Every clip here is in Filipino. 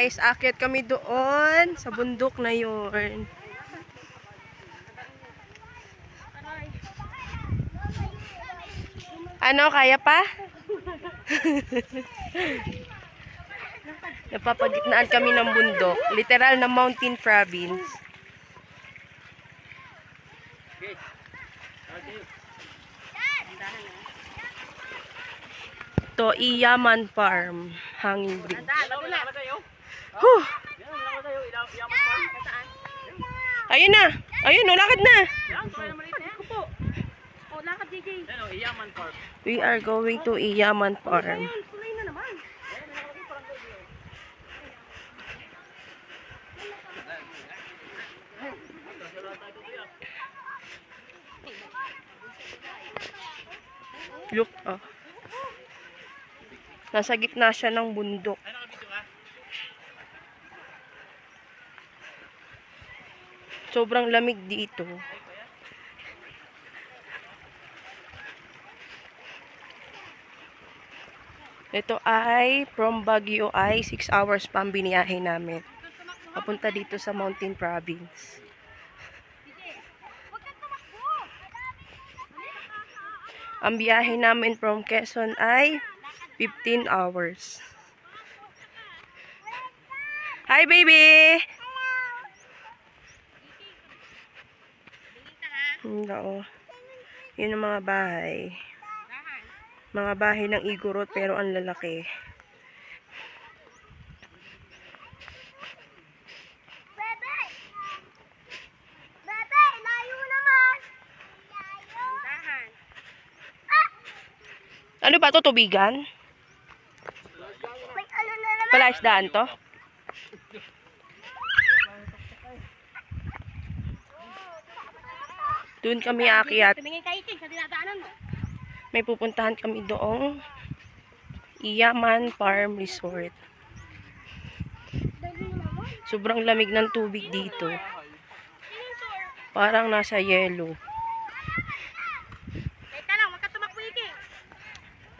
guys, akyat kami doon sa bundok na yun. Ano, kaya pa? Napapagitnaan kami ng bundok. Literal na mountain province. To Iyaman Farm, hanging bridge. Huh. Ayun na. Ayun, lakad na. We are going to Iyaman Farm. Look, oh. Nasa gitna siya ng bundok. Sobrang lamig dito. Ito ay from Baguio ay 6 hours pa ang biniyahe namin. Papunta dito sa Mountain Province. Ang biyahe namin from Quezon ay 15 hours. Hi, baby! Oo. Yun ang mga bahay. Mga bahay ng Igorot pero ang lalaki. Bebe! Bebe, layo naman! Ano ba to, tubigan? May ano na naman? Palaisdaan to? Doon kami aakyat. Tumingin kayo sa dinadaanan mo. May pupuntahan kami doong Iyaman Farm Resort. Sobrang lamig ng tubig dito. Parang nasa yelo. Teka lang, magkatumakbo iki.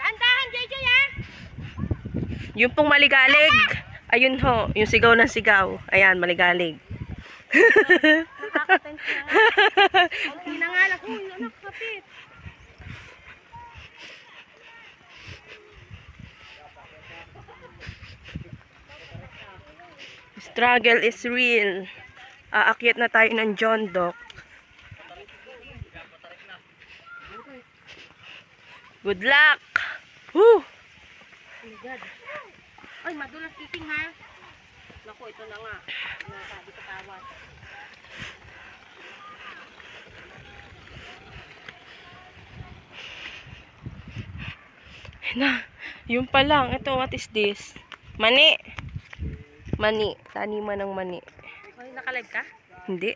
Dahan-dahan, JJ ha? Yung pong maligalig. Ayun ho, yung sigaw ng sigaw. Ayan, maligalig. Nakakatense na. Ang nangalag. Uy, anak, kapit. Struggle is real. Aakyat na tayo ng John Dock. Good luck! Woo! Ay, madulas kiting ha. Naku, ito na nga. Nasabi sa tawad. Na, yung pa lang. Ito, what is this? Mani. Mani. Taniman ng mani. Ay, nakalive ka? Hindi.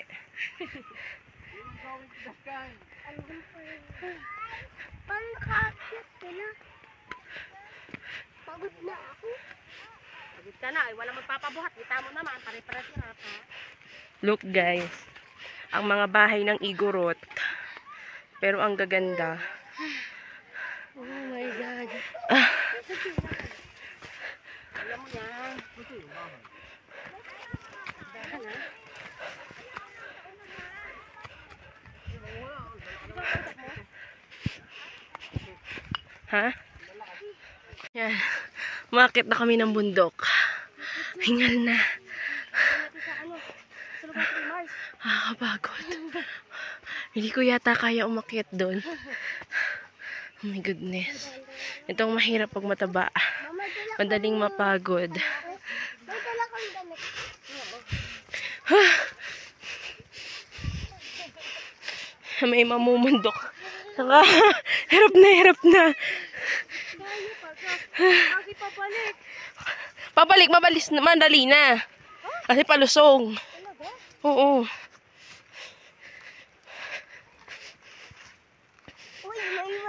Pangkakit sila. Pagod na ako. Pagod ka na. Ay, walang magpapabuhat. Kita mo naman. Pare-pare siya ha. Look guys. Ang mga bahay ng Igorot. Pero ang gaganda. Oh my God. Alam mo yan. Dahan ha. Ha? Yan. Umakit na kami ng bundok. Hingal na. Nakakapagod. Hindi ko yata kaya umakyat doon. Oh my goodness. Itong mahirap pag mataba. Madaling mapagod. May mamumundok. Hirap na, hirap na. Pabalik, mabalis, madali na. Kasi palusong. Oo.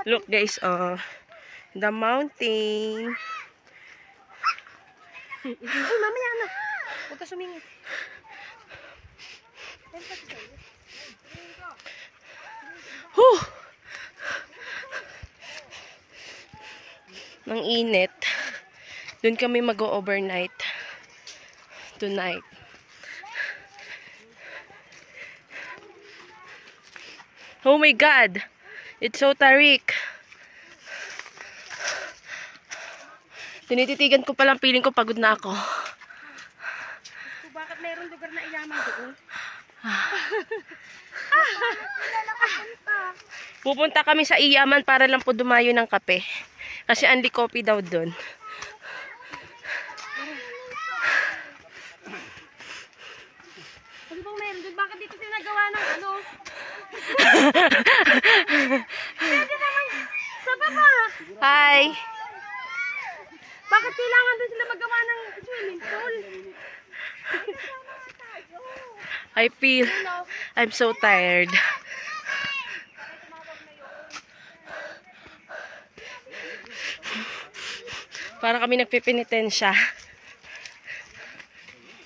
Look guys, the mountain. Uy, mamaya na. Huwag ka sumingit. Huh! Nang init. Doon kami mag-overnight. tonight. Oh my God! It's so tarik. Tinititigan ko palang feeling ko pagod na ako. Kung bakit mayroong lugar na iyaman doon? Pupunta kami sa Iyaman para lang po dumayo ng kape. Kasi only coffee daw doon. Ano bang meron doon? Bakit dito sinagawa ng ano? Pwede naman sa baba. Hi! Bakit kailangan doon sila magawa ng swimming pool? I feel I'm so tired. Para kami nagpipinitensya.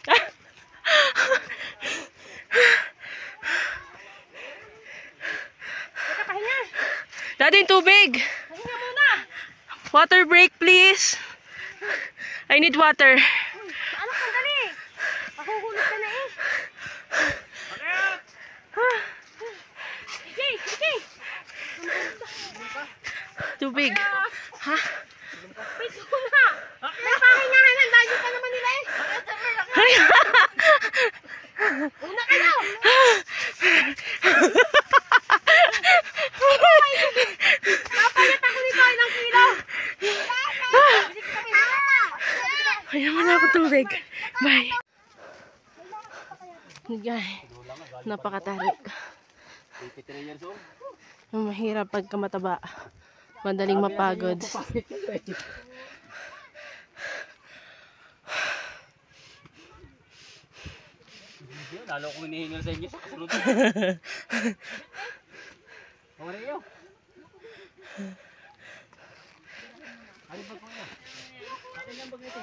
Teka, pahinga. Daddy, yung tubig! Pahinga muna. Water break, please! I need water. Ano, sandali. Mahuhulog ka na eh. Sige, sige. Tubig. Ha? Pwede ko na. May pahingahan. Layo pa naman nila eh. Ay! Una ka daw. Napayat ako nito. Ilang kilo. Ay, naman ako tubig. Bye. Guys, napakatarik. Mahirap pagka mataba. Madaling mapagod. Lalo kong hinihingal sa inyo sa kasunod. Wala iyo. Ano ba ko yan? Akin lang bagay ito.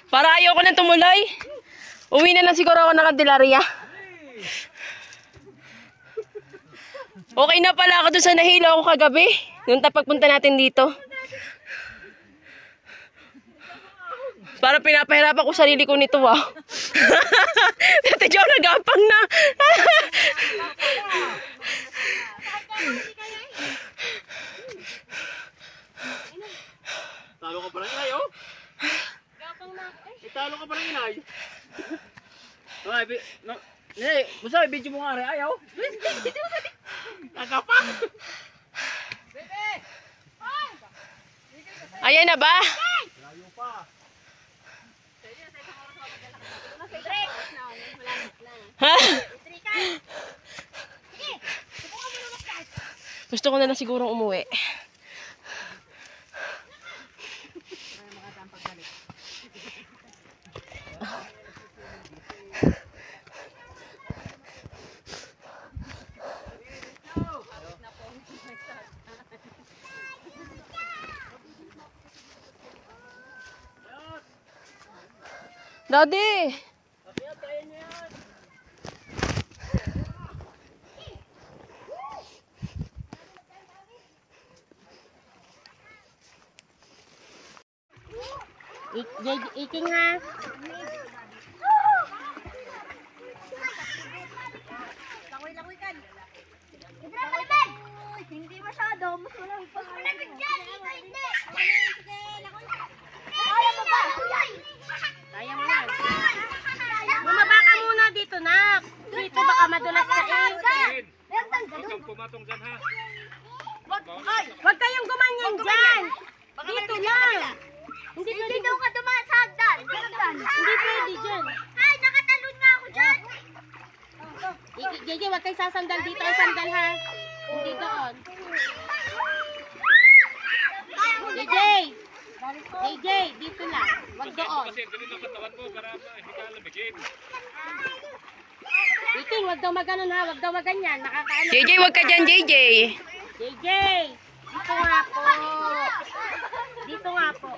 Para ayoko nang tumuloy. Uwi na lang siguro ako ng Candelaria. Okay na pala ako doon sa nahilo ako kagabi. Nung pagpunta natin dito. Para pinapahirapan ko sarili ko nito, wow. Dati diyan nagapang na. Talo ka pa rin inay, oh. Talo ka pa rin inay. Nay, gusto ay video mo nga rin, ayaw. Nagapang. Ayan na ba? Layo pa. Ha? Gusto ko na lang sigurong umuwi. Daddy! Iking ha. Langoy-langoy kan. Hindi masyado. Mas walang pa. Kaya mo yan. Bumaba ka muna dito, nak. Dito baka madulas ka eh. Pumatong dyan, ha? Huwag kayong gumanyan dyan. Dito lang. Hindi daw ka dumaan sa hagdan. Hindi pwede dyan. Ay, nakatalon nga ako dyan. JJ, huwag kayo sasandal dito. Ang sandal ha. Hindi doon. JJ! JJ, dito lang. Huwag doon. Kasi ganun ang katawan mo para hindi ka lamigin. Iking, huwag daw maganon ha. Huwag daw maganyan. Nakakaano. JJ, wag ka dyan, JJ. JJ! Dito nga po. Dito nga po.